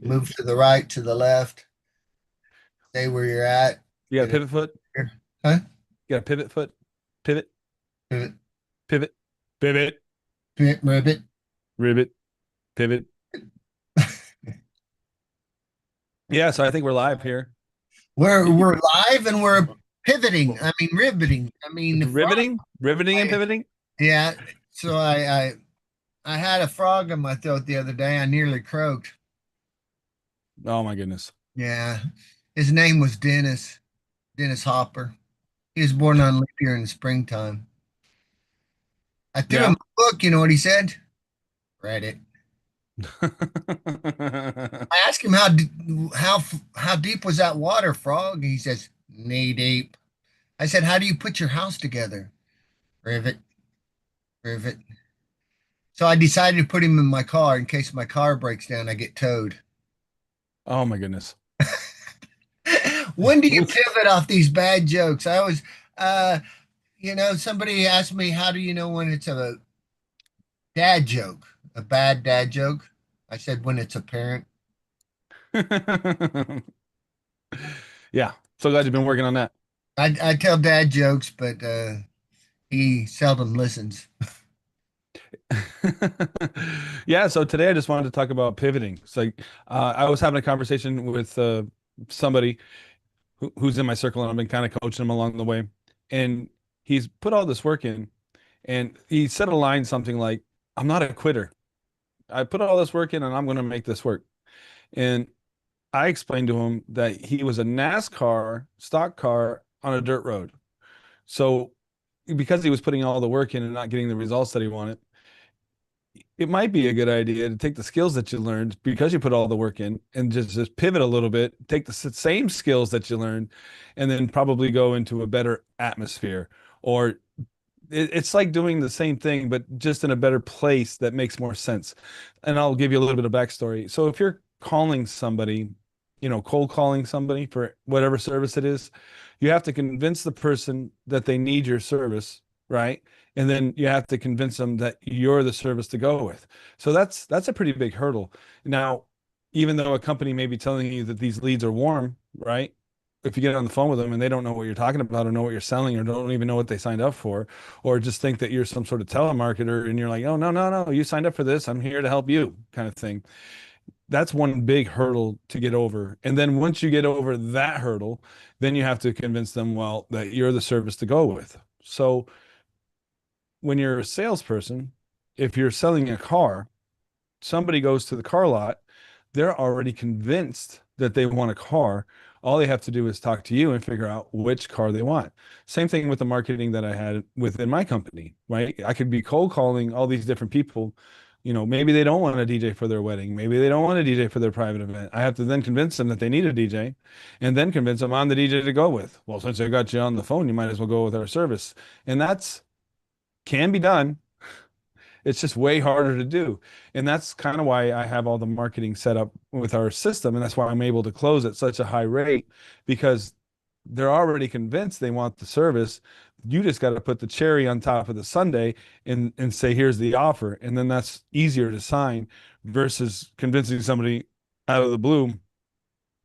Move to the right, to the left, stay where you're at. You got a Get it pivot foot? here. Huh? You got a pivot foot? Pivot, Pivot, pivot, pivot, pivot, ribbit. ribbit, pivot. Yeah, so I think we're live here. We're live and we're pivoting. I mean riveting. I mean frog. Riveting and pivoting. Yeah. So I had a frog in my throat the other day. I nearly croaked. Oh my goodness. Yeah. His name was Dennis. Dennis Hopper. He was born on leap year in the springtime. I threw him Yeah. a book. You know what he said? Read it. I asked him how deep was that water, frog? He says knee deep. I said, how do you put your house together? Rivet, rivet. So I decided to put him in my car in case my car breaks down, I get towed. Oh my goodness. When do you pivot off these bad jokes? I always, uh, somebody asked me, how do you know when it's a dad joke, a bad dad joke? I said, when it's apparent. Yeah. So glad you've been working on that. I tell dad jokes, but he seldom listens. Yeah, so today I just wanted to talk about pivoting. It's like I was having a conversation with somebody who's in my circle, and I've been kind of coaching him along the way. And he's put all this work in, and he said a line something like, "I'm not a quitter. I put all this work in, and I'm going to make this work." And I explained to him that he was a NASCAR stock car on a dirt road. So because he was putting all the work in and not getting the results that he wanted, it might be a good idea to take the skills that you learned because you put all the work in and just pivot a little bit, take the same skills that you learned, and then probably go into a better atmosphere. Or it's like doing the same thing, but just in a better place that makes more sense. And I'll give you a little bit of backstory. So if you're calling somebody, cold calling somebody for whatever service it is, you have to convince the person that they need your service, right? And then you have to convince them that you're the service to go with. So that's a pretty big hurdle. Now, even though a company may be telling you that these leads are warm, right? If you get on the phone with them and they don't know what you're talking about or know what you're selling or don't even know what they signed up for, or just think that you're some sort of telemarketer and you're like, oh, no, no, no, you signed up for this. I'm here to help you kind of thing. That's one big hurdle to get over. And then once you get over that hurdle, then you have to convince them, well, that you're the service to go with. So when you're a salesperson, if you're selling a car, somebody goes to the car lot, they're already convinced that they want a car. All they have to do is talk to you and figure out which car they want. Same thing with the marketing that I had within my company, right? I could be cold calling all these different people. Maybe they don't want a DJ for their wedding. Maybe they don't want a DJ for their private event. I have to then convince them that they need a DJ and then convince them I'm the DJ to go with. Well, since I got you on the phone, you might as well go with our service. And that's can be done. It's just way harder to do. And that's kind of why I have all the marketing set up with our system. And that's why I'm able to close at such a high rate because they're already convinced they want the service. You just got to put the cherry on top of the sundae and say, here's the offer. And then that's easier to sign versus convincing somebody out of the blue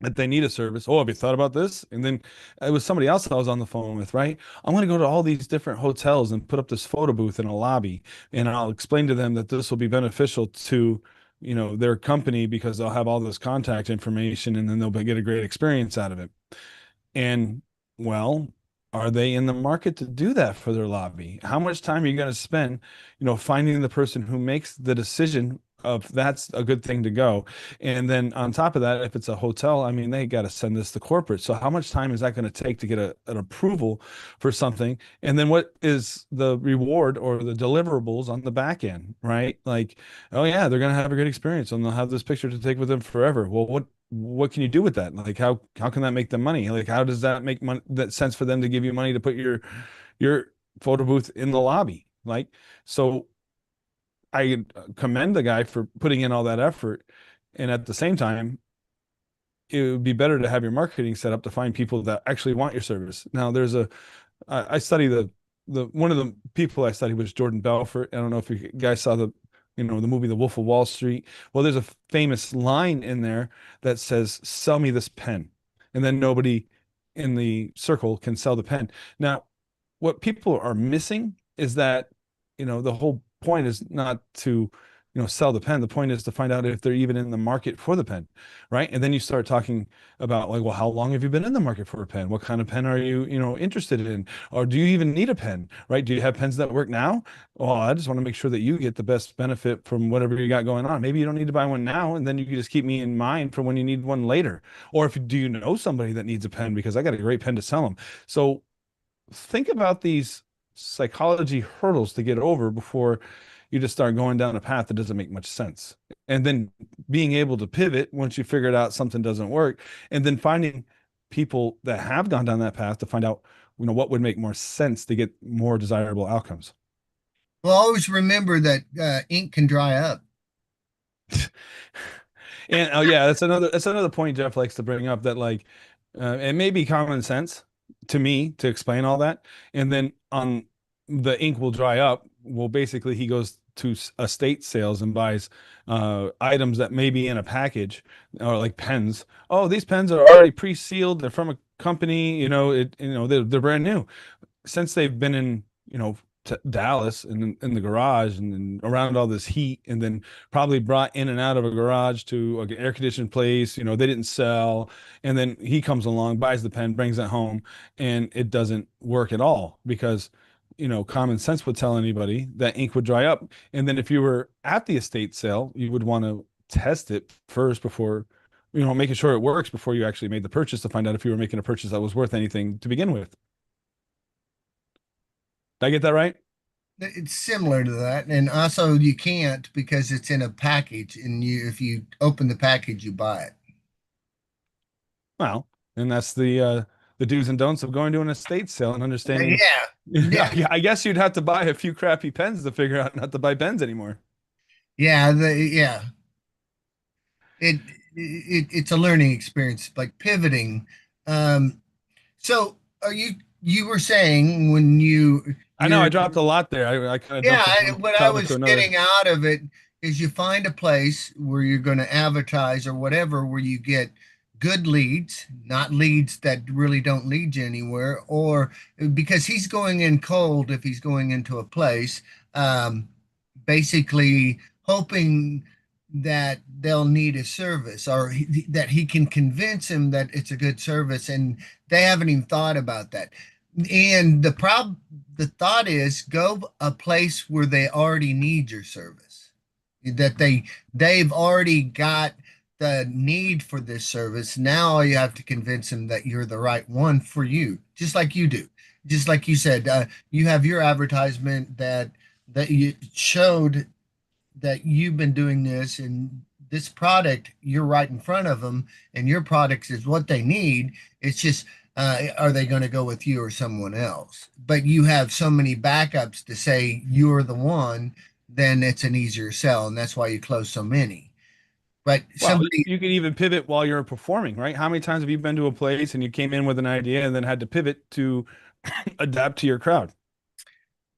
that they need a service. Oh, have you thought about this? And then it was somebody else I was on the phone with, right? I'm going to go to all these different hotels and put up this photo booth in a lobby, and I'll explain to them that this will be beneficial to, their company because they'll have all this contact information and then they'll get a great experience out of it. And well, are they in the market to do that for their lobby? How much time are you going to spend, finding the person who makes the decision of that's a good thing to go? And then on top of that, if it's a hotel, I mean, they got to send this to corporate. So how much time is that going to take to get an approval for something? And then what is the reward or the deliverables on the back end, right? Like, oh yeah, they're going to have a good experience and they'll have this picture to take with them forever. Well, what can you do with that? Like how can that make them money? Like how does that make money that sense for them to give you money to put your photo booth in the lobby? Like so I commend the guy for putting in all that effort. And at the same time, it would be better to have your marketing set up to find people that actually want your service. Now I study the one of the people I studied was Jordan Belfort. I don't know if you guys saw the movie The Wolf of Wall Street. Well, there's a famous line in there that says, "Sell me this pen," and then nobody in the circle can sell the pen. Now, what people are missing is that, the whole point is not to, sell the pen. The point is to find out if they're even in the market for the pen, right? And then you start talking about, like, well, how long have you been in the market for a pen? What kind of pen are you, interested in? Or do you even need a pen, right? Do you have pens that work now? Well, I just want to make sure that you get the best benefit from whatever you got going on. Maybe you don't need to buy one now, and then you can just keep me in mind for when you need one later. Or if do you know somebody that needs a pen, because I got a great pen to sell them. So think about these psychology hurdles to get over before you just start going down a path that doesn't make much sense. And then being able to pivot once you figured out something doesn't work, and then finding people that have gone down that path to find out, what would make more sense to get more desirable outcomes. Well, always remember that ink can dry up. And oh yeah, that's another point Jeff likes to bring up, that like it may be common sense to me to explain all that, and then on the ink will dry up. Well, basically he goes to estate sales and buys items that may be in a package, or like pens. Oh, these pens are already pre-sealed. They're from a company. They're brand new, since they've been in, Dallas and in the garage, and then around all this heat, and then probably brought in and out of a garage to an air conditioned place, they didn't sell. And then he comes along, buys the pen, brings it home, and it doesn't work at all because, common sense would tell anybody that ink would dry up. And then if you were at the estate sale, you would want to test it first before, making sure it works before you actually made the purchase, to find out if you were making a purchase that was worth anything to begin with. Did I get that right? It's similar to that, and also you can't because it's in a package, and if you open the package, you buy it. Well, and that's the do's and don'ts of going to an estate sale and understanding. Yeah, yeah, I guess you'd have to buy a few crappy pens to figure out not to buy pens anymore. yeah. It, it's a learning experience, like pivoting. Um, so are you were saying when I know you're I dropped a lot there. I kind of yeah, jumped from one what I topic to was another. getting out of it is you find a place where you're going to advertise or whatever, where you get good leads, not leads that really don't lead you anywhere, or because he's going in cold if he's going into a place, um, basically hoping that they'll need a service or that he can convince him that it's a good service, and they haven't even thought about that. And the thought is go a place where they already need your service, that they've already got the need for this service. Now all you have to convince them that you're the right one for you, just like you do. Just like you said, you have your advertisement that you showed that you've been doing this, and this product you're right in front of them, and your product is what they need. It's just are they going to go with you or someone else? But you have so many backups to say you're the one, then it's an easier sell, and that's why you close so many. But Well, somebody you can even pivot while you're performing, right? How many times have you been to a place and you came in with an idea and then had to pivot to adapt to your crowd?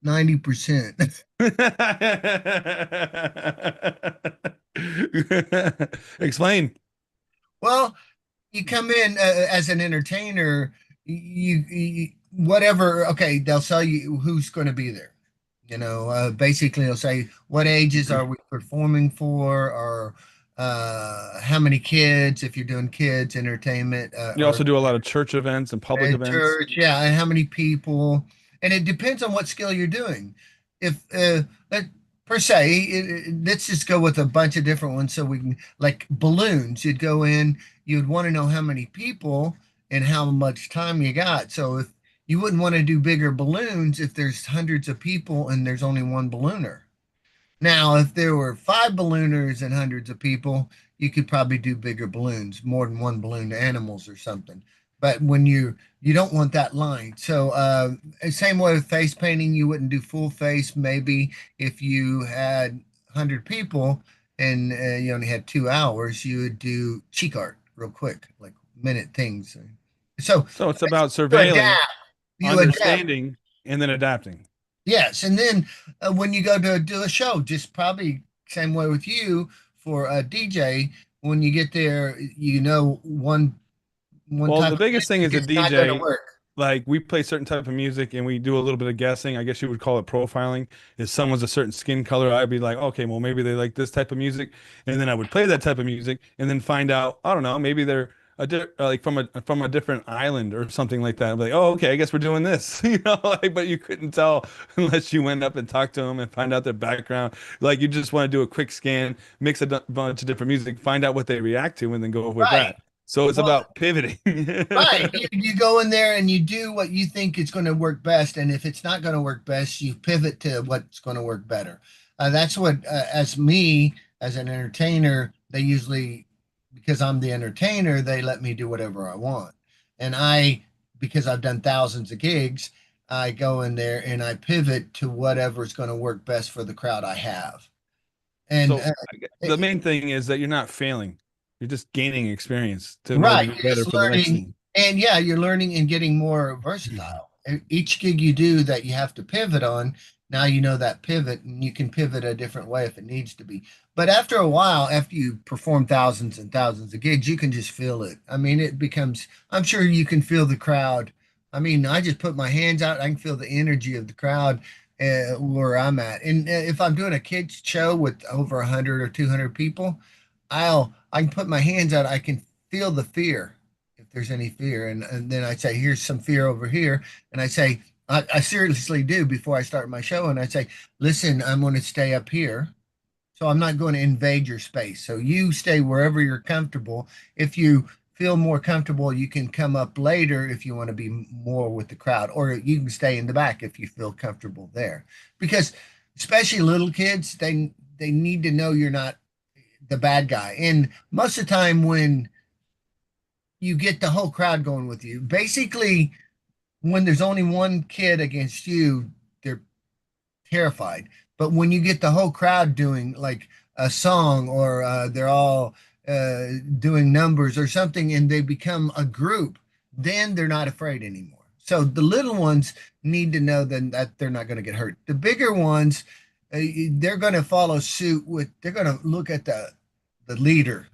90%. Explain. Well, you come in as an entertainer, whatever. Okay, they'll tell you who's going to be there. Basically, they'll say what ages are we performing for, or how many kids, if you're doing kids entertainment, You or also do a lot of church events and public at events. church, yeah, and how many people, and it depends on what skill you're doing. If let per se, let's just go with a bunch of different ones so we can like balloons. You'd go in, you'd want to know how many people and how much time you got. So if you wouldn't want to do bigger balloons if there's hundreds of people and there's only one ballooner. Now, if there were five ballooners and hundreds of people, you could probably do bigger balloons, more than one balloon to animals or something. But when you don't want that line. So same way with face painting, you wouldn't do full face. Maybe if you had 100 people and you only had 2 hours, you would do cheek art real quick, like minute things. So So it's about you surveilling, adapt. You adapt. understanding, and then adapting. Yes, and then when you go to do a show, just probably same way with you for a DJ. When you get there, one Well, type the of biggest thing music is a is not going to DJ, work. like we play certain type of music and we do a little bit of guessing. I guess you would call it profiling. If someone's a certain skin color, I'd be like, okay, well, maybe they like this type of music. And then I would play that type of music and then find out, I don't know, maybe they're like from a different island or something like that. I'm like, oh, okay, I guess we're doing this, like, but you couldn't tell unless you went up and talked to them and find out their background. Like you just want to do a quick scan, mix bunch of different music, find out what they react to, and then go with Right. that. So it's Well, about pivoting. right. You go in there and you do what you think is going to work best. And if it's not going to work best, you pivot to what's going to work better. That's what, as me, as an entertainer, they usually, because I'm the entertainer, they let me do whatever I want. And because I've done thousands of gigs, I go in there and I pivot to whatever's going to work best for the crowd I have. And So the main thing is that you're not failing. You're just gaining experience to in order right, to be you're better just for the next learning, thing. and yeah, you're learning and getting more versatile. Each gig you do that you have to pivot on, now you know that pivot, and you can pivot a different way if it needs to be. But after a while, after you perform thousands and thousands of gigs, you can just feel it. I mean, it becomes, I'm sure you can feel the crowd. I mean, I just put my hands out, I can feel the energy of the crowd where I'm at. And if I'm doing a kids show with over 100 or 200 people, I can put my hands out. I can feel the fear if there's any fear, and then I say, "Here's some fear over here," and I say, I seriously do before I start my show, and I say, "Listen, I'm going to stay up here, so I'm not going to invade your space. So you stay wherever you're comfortable. If you feel more comfortable, you can come up later if you want to be more with the crowd, or you can stay in the back if you feel comfortable there, because." Especially little kids, they need to know you're not the bad guy. And most of the time, when you get the whole crowd going with you, basically, when there's only one kid against you, they're terrified. But when you get the whole crowd doing like a song or they're all doing numbers or something and they become a group, then they're not afraid anymore. So the little ones need to know then that they're not going to get hurt. The bigger ones, they're going to follow suit with, they're going to look at the leader,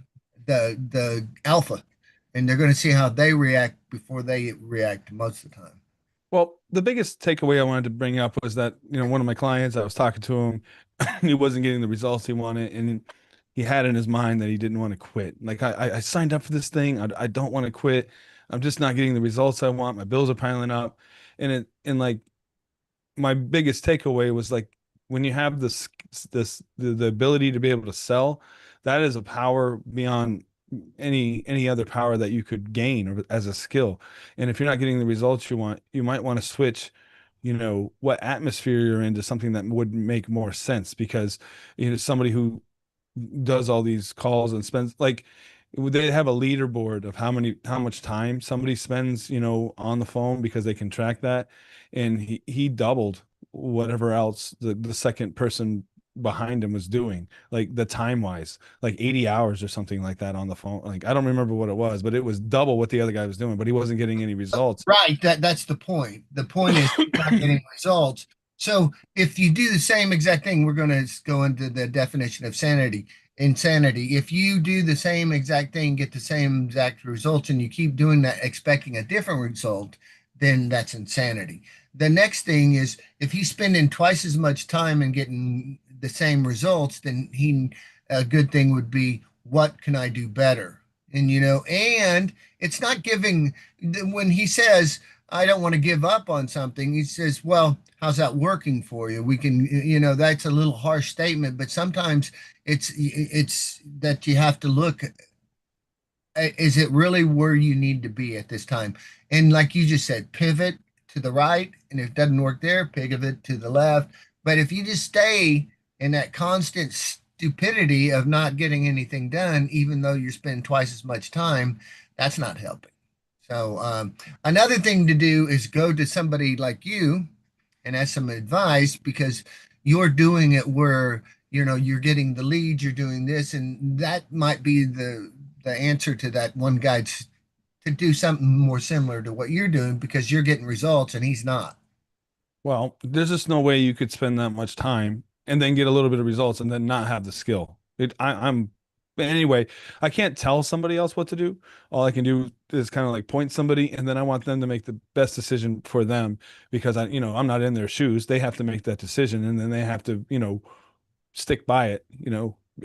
the alpha, and they're going to see how they react before they react most of the time. Well, the biggest takeaway I wanted to bring up was that, one of my clients, I was talking to him, he wasn't getting the results he wanted, and he had in his mind that he didn't want to quit. Like, I signed up for this thing. I don't want to quit. I'm just not getting the results I want. My bills are piling up. And like my biggest takeaway was like when you have the ability to be able to sell, that is a power beyond any other power that you could gain or as a skill. And if you're not getting the results you want, you might want to switch, what atmosphere you're in to something that would make more sense because somebody who does all these calls and spends like they have a leaderboard of how much time somebody spends on the phone because they can track that, and he doubled whatever else the second person behind him was doing, like the time wise, like 80 hours or something like that on the phone. Like I don't remember what it was, but it was double what the other guy was doing, but he wasn't getting any results. Right. That's the point. The point is not getting results. So if you do the same exact thing, we're going to go into the definition of sanity. Insanity. If you do the same exact thing, get the same exact results, and you keep doing that, expecting a different result, then that's insanity. The next thing is if he's spending twice as much time and getting the same results, then a good thing would be, what can I do better? And it's not giving when he says, I don't want to give up on something, he says, well, how's that working for you? We can, that's a little harsh statement, but sometimes it's that you have to look, is it really where you need to be at this time? And like you just said, pivot to the right, and if it doesn't work there, pivot to the left. But if you just stay in that constant stupidity of not getting anything done, even though you're spending twice as much time, that's not helping. So another thing to do is go to somebody like you and ask some advice because you're doing it where you're getting the leads, you're doing this, and that might be the answer to that one guy to do something more similar to what you're doing because you're getting results and he's not. Well, there's just no way you could spend that much time and then get a little bit of results and then not have the skill. I'm but anyway, I can't tell somebody else what to do. All I can do is kind of like point somebody, and then I want them to make the best decision for them because I'm not in their shoes. They have to make that decision, and then they have to, stick by it.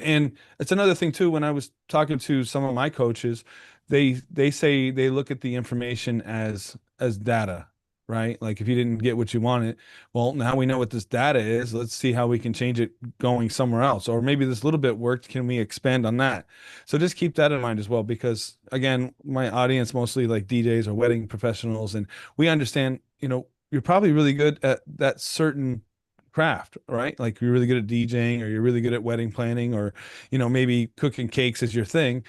And it's another thing too, when I was talking to some of my coaches, they say they look at the information as data, right? Like if you didn't get what you wanted, well, now we know what this data is. Let's see how we can change it going somewhere else. Or maybe this little bit worked. Can we expand on that? So just keep that in mind as well, because again, my audience mostly like DJs or wedding professionals, and we understand, you're probably really good at that certain craft, right? Like you're really good at DJing, or you're really good at wedding planning, or maybe cooking cakes is your thing.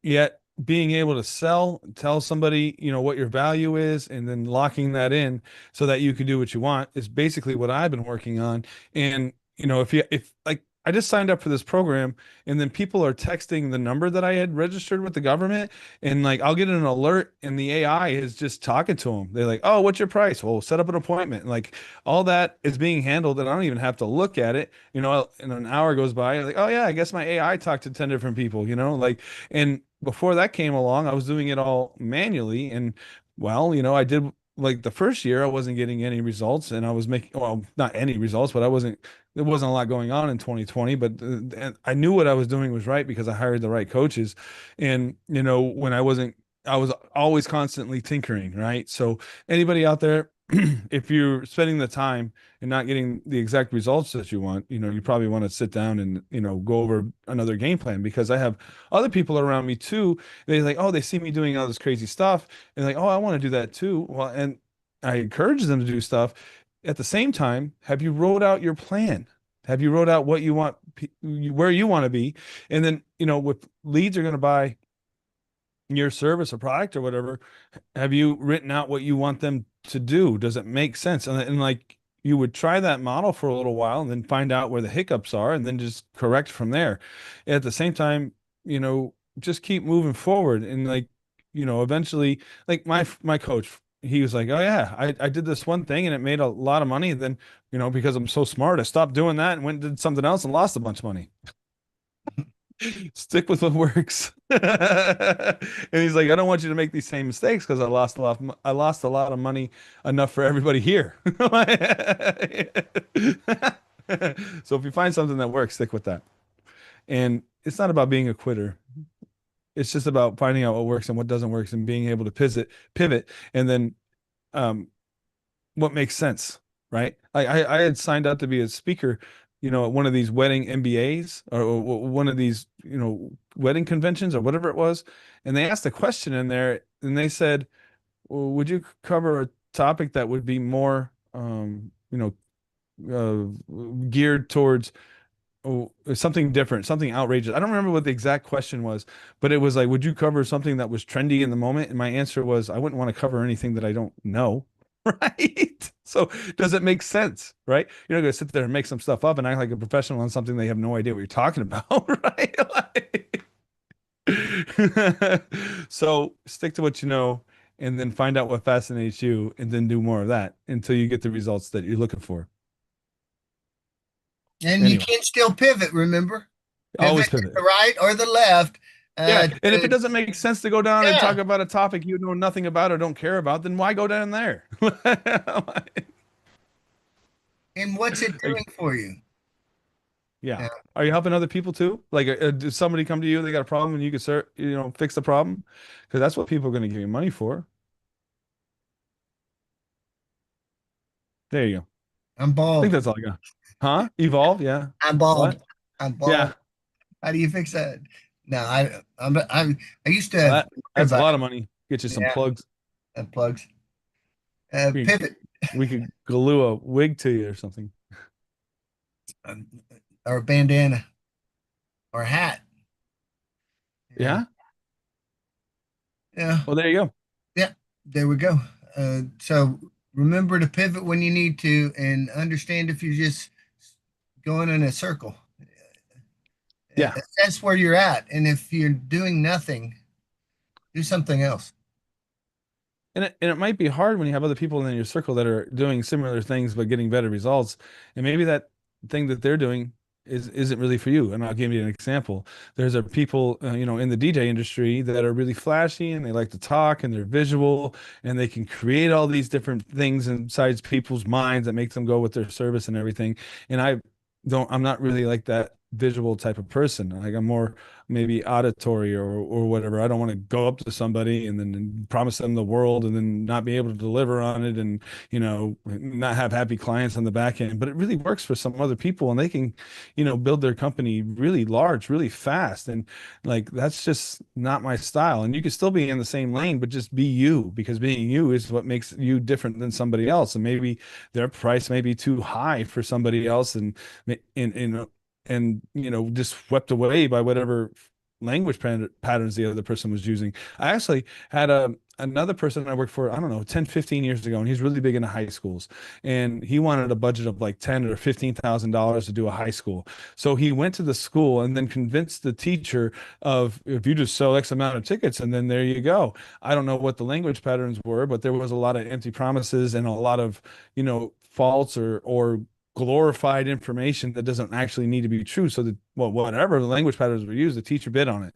Yet being able to tell somebody, what your value is, and then locking that in so that you can do what you want is basically what I've been working on. And, if like, I just signed up for this program, and then people are texting the number that I had registered with the government, and like I'll get an alert, and the AI is just talking to them. They're like, "Oh, what's your price?" Well, set up an appointment. Like all that is being handled, and I don't even have to look at it. And an hour goes by, like, "Oh yeah, I guess my AI talked to 10 different people." Like, and before that came along, I was doing it all manually. And well, I did like the first year, I wasn't getting any results, and I was making, well, not any results, but there wasn't a lot going on in 2020, but and I knew what I was doing was right because I hired the right coaches. And, when I was always constantly tinkering, right? So anybody out there, if you're spending the time and not getting the exact results that you want, you probably want to sit down and, go over another game plan, because I have other people around me too. They like, oh, they see me doing all this crazy stuff, and like, oh, I want to do that too. Well, and I encourage them to do stuff. At the same time, have you wrote out your plan? Have you wrote out what you want, where you want to be? And then, with leads are going to buy your service or product or whatever, have you written out what you want them to do? Does it make sense? And like you would try that model for a little while and then find out where the hiccups are and then just correct from there. At the same time, just keep moving forward. And like, eventually, like my coach, he was like, "Oh yeah, I did this one thing and it made a lot of money. Then, because I'm so smart, I stopped doing that and went and did something else and lost a bunch of money." Stick with what works. And he's like, I don't want you to make these same mistakes because I lost a lot of money, enough for everybody here. So if you find something that works, stick with that. And it's not about being a quitter. It's just about finding out what works and what doesn't work, and being able to pivot, and then um, what makes sense, right? I had signed up to be a speaker, at one of these wedding MBAs, or one of these, wedding conventions or whatever it was. And they asked a question in there, and they said, well, would you cover a topic that would be more, geared towards something different, something outrageous. I don't remember what the exact question was, but it was like, would you cover something that was trendy in the moment? And my answer was, I wouldn't want to cover anything that I don't know. Right. So does it make sense? Right. You're not going to sit there and make some stuff up and act like a professional on something they have no idea what you're talking about. Right. So stick to what you know, and then find out what fascinates you, and then do more of that until you get the results that you're looking for. And you Anyway, can still pivot, remember? Pivot always to pivot. the right or the left. Yeah, and if it To, doesn't make sense to go down and yeah. talk about a topic you know nothing about or don't care about, then why go down there? And what's it doing Like, for you? yeah. Yeah. Are you helping other people too? Like, does somebody come to you, they got a problem, and you can start, fix the problem? Because that's what people are going to give you money for. There you go. I'm I think bald. that's all I got. Huh? Evolve? Yeah. I'm bald. What? I'm Yeah. bald. How do you fix that? No, I used to Well, have that's a about lot of money. Get you some yeah, plugs. plugs. We, Pivot we could glue a wig to you or something. um, or bandana or hat. Yeah. Yeah. Yeah. Well, there you go. Yeah. There we go. So remember to pivot when you need to and understand if you're just going in a circle. Yeah. That's where you're at. And if you're doing nothing, do something else. And it might be hard when you have other people in your circle that are doing similar things but getting better results. And maybe that thing that they're doing isn't really for you. And I'll give you an example. There's a people, in the DJ industry that are really flashy and they like to talk and they're visual and they can create all these different things inside people's minds that make them go with their service and everything. And I'm not really like that visual type of person. Like I'm more maybe auditory or whatever. I don't want to go up to somebody and then promise them the world and then not be able to deliver on it and not have happy clients on the back end. But it really works for some other people and they can, build their company really large, really fast. And like that's just not my style. And you can still be in the same lane, but just be you, because being you is what makes you different than somebody else. And maybe their price may be too high for somebody else and just swept away by whatever language patterns the other person was using. I actually had another person I worked for, I don't know, 10, 15 years ago, and he's really big into high schools. And he wanted a budget of like 10 or $15,000 to do a high school. So he went to the school and then convinced the teacher of, if you just sell X amount of tickets, and then there you go. I don't know what the language patterns were, but there was a lot of empty promises and a lot of, false or glorified information that doesn't actually need to be true. So that, well, whatever the language patterns were used, the teacher bid on it.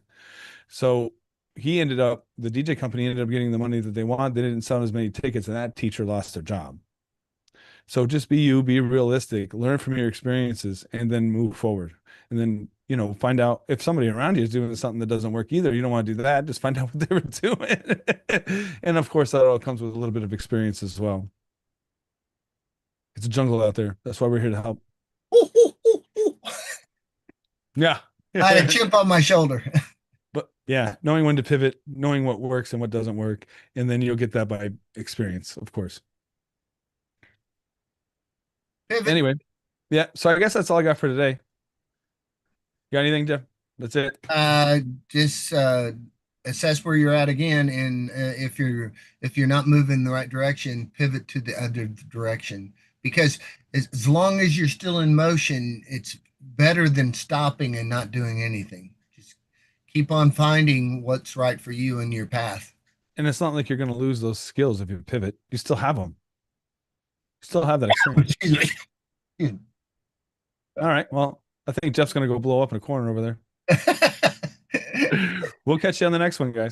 So the DJ company ended up getting the money that they want. They didn't sell as many tickets, and that teacher lost their job. So just be you, be realistic, learn from your experiences, and then move forward. And then, find out if somebody around you is doing something that doesn't work either. You don't want to do that. Just find out what they were doing. And of course, that all comes with a little bit of experience as well. It's a jungle out there. That's why we're here to help. Ooh, ooh, ooh, ooh. Yeah. I had a chip on my shoulder. But yeah, knowing when to pivot, knowing what works and what doesn't work, and then you'll get that by experience, of course. Pivot. Anyway, yeah. So I guess that's all I got for today. Got anything, Jeff? That's it. Uh, just assess where you're at again, and if you're not moving in the right direction, pivot to the other direction. Because as long as you're still in motion, it's better than stopping and not doing anything. Just keep on finding what's right for you in your path. And it's not like you're going to lose those skills if you pivot. You still have them. You still have that experience. Excuse me. All right. Well, I think Jeff's going to go blow up in a corner over there. We'll catch you on the next one, guys.